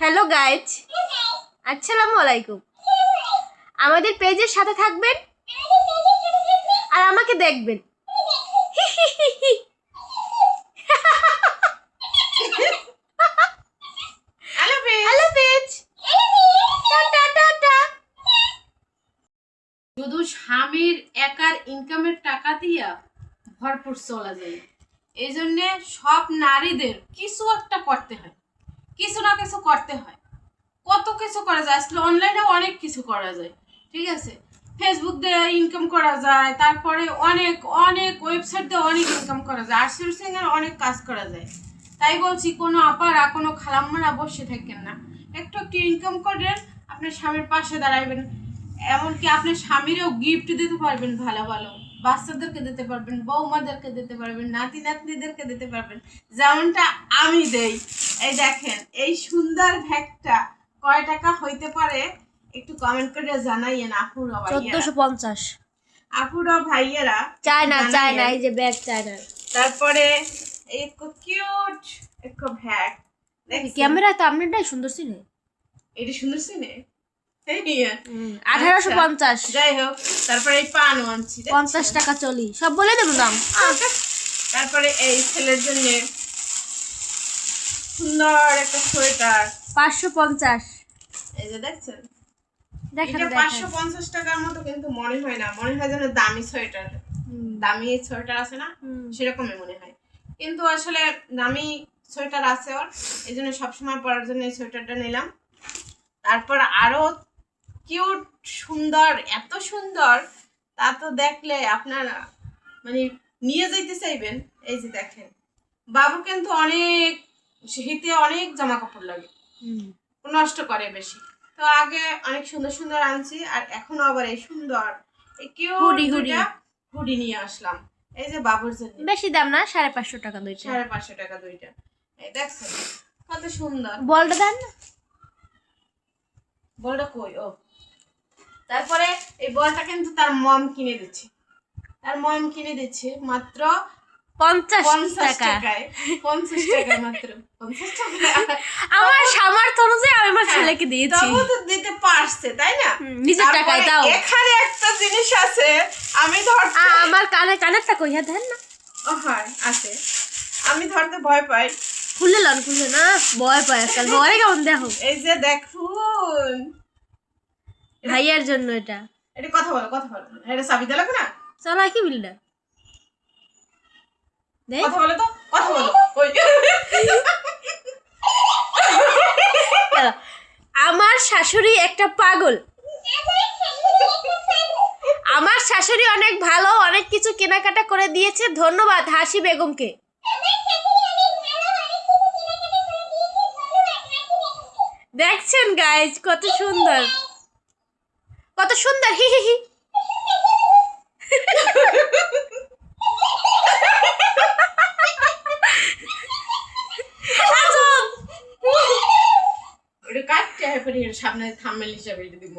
Hello guys, আসসালামু আলাইকুম। আমাদের পেজের সাথে থাকবেন আর আমাকে দেখবেন। Hello page, tata tata. শুধু স্বামীর একার ইনকামের টাকা দিয়া ভরপুর চলা যায়। এই জন্যে সব নারীদের কিছু একটা করতে হয়, কিছু না কিছু করতে হয়। কত কিছু করা যায়, আসলে অনলাইনে অনেক কিছু করা যায়। ঠিক আছে, ফেসবুক দিয়ে ইনকাম করা যায়, তারপরে অনেক অনেক ওয়েবসাইট দিয়ে অনেক ইনকাম করা যায়, আউটসোর্সিং এর অনেক কাজ করা যায়। তাই বলছি, কোনো আপারা কোনো খালাম্মারা বসে থাকেন না, একটু একটু ইনকাম করেন, আপনার স্বামীর পাশে দাঁড়াইবেন। এমনকি আপনার স্বামীরও গিফট দিতে পারবেন, ভালো ভালো বাচ্চাদেরকে দিতে পারবেন, বৌমাদেরকে দিতে পারবেন, নাতি নাতনিদেরকে দিতে পারবেন, যেমনটা আমি দেই। এই দেখেন, এই সুন্দর ব্যাগটা কয় টাকা হইতে পারে একটু কমেন্ট করে জানাইয়েন আপুরা ভাইয়ারা। 1450 আপুরা ভাইয়ারা চায়না, এই যে ব্যাগ চায়না। তারপরে এই কিউট এক ব্যাগ, ক্যামেরা তো আপনারটাই সুন্দর সিনে। এটা সুন্দর সিনে 1850। যাই হোক, তারপরে এই পান আনছি 50 টাকা চলি, সব বলে দেবো দাম। তারপরে এই ছেলের জন্য সুন্দর একটা সোয়েটার 550। এই যে দেখছেন, দেখেন এটা 550 টাকার মতো কিন্তু মনে হয় না, মনে হয় যেন দামি সোয়েটার, দামি সোয়েটার আছে না সেরকমই মনে হয়। কিন্তু আসলে দামি সোয়েটার আছে ওর, এই জন্য সবসময় পরার জন্য এই সোয়েটারটা নিলাম। তারপর আরো কিউট সুন্দর, এত সুন্দর তা তো দেখলে আপনারা মানে নিয়ে যাইতে চাইবেন। এই যে দেখেন, বাবু কিন্তু অনেক শীতে অনেক জামা কাপড় লাগে, নষ্ট করে বেশি, তো আগে অনেক সুন্দর সুন্দর আনছি, আর এখনো আবার এই সুন্দর এই কিউট হুডি নিয়ে আসলাম। এই যে বাবুর জন্য, বেশি দাম না, 550 টাকা দুইটা। 550 টাকা দুইটা। এই দেখছেন কত সুন্দর। বলটা দেন না, বলটা কই? ও, তারপরে এই বলটা কিন্তু তার মম কিনে দিচ্ছে, মাত্র 50 টাকায়। 50 টাকা মাত্র, 50 টাকা। আমার সামর্থ্য অনুযায়ী আমি আমার ছেলেকে দিয়েছি। তবু তো দিতে পারছে, তাই না? নিজের টাকায় দাও। এখানে একটা জিনিস আছে, আমি ধরতে আমার কানেরটা কইয়া দেন না। ও হয় আছে, আমি ধরতে ভয় পাই। খুলে না, ভয় পায় আজকাল। ঘরে কেমন দেখো, এই যে দেখুন, ভাইয়ার জন্য এটা। এটা কথা বলো এটা চাবি দিলে না, চলো কি বিলটা কথা বলো তো, কথা বলো। ওই আমার শাশুড়ি একটা পাগল। আমার শাশুড়ি অনেক ভালো, অনেক কিছু কেনাকাটা করে দিয়েছে। ধন্যবাদ হাসি বেগমকে। দেখছেন গাইজ, কত সুন্দর, কত সুন্দর। হি হি হি। ওটা কাটতে হয়, সামনে থাম্বনেল হিসাবে এটা দিব।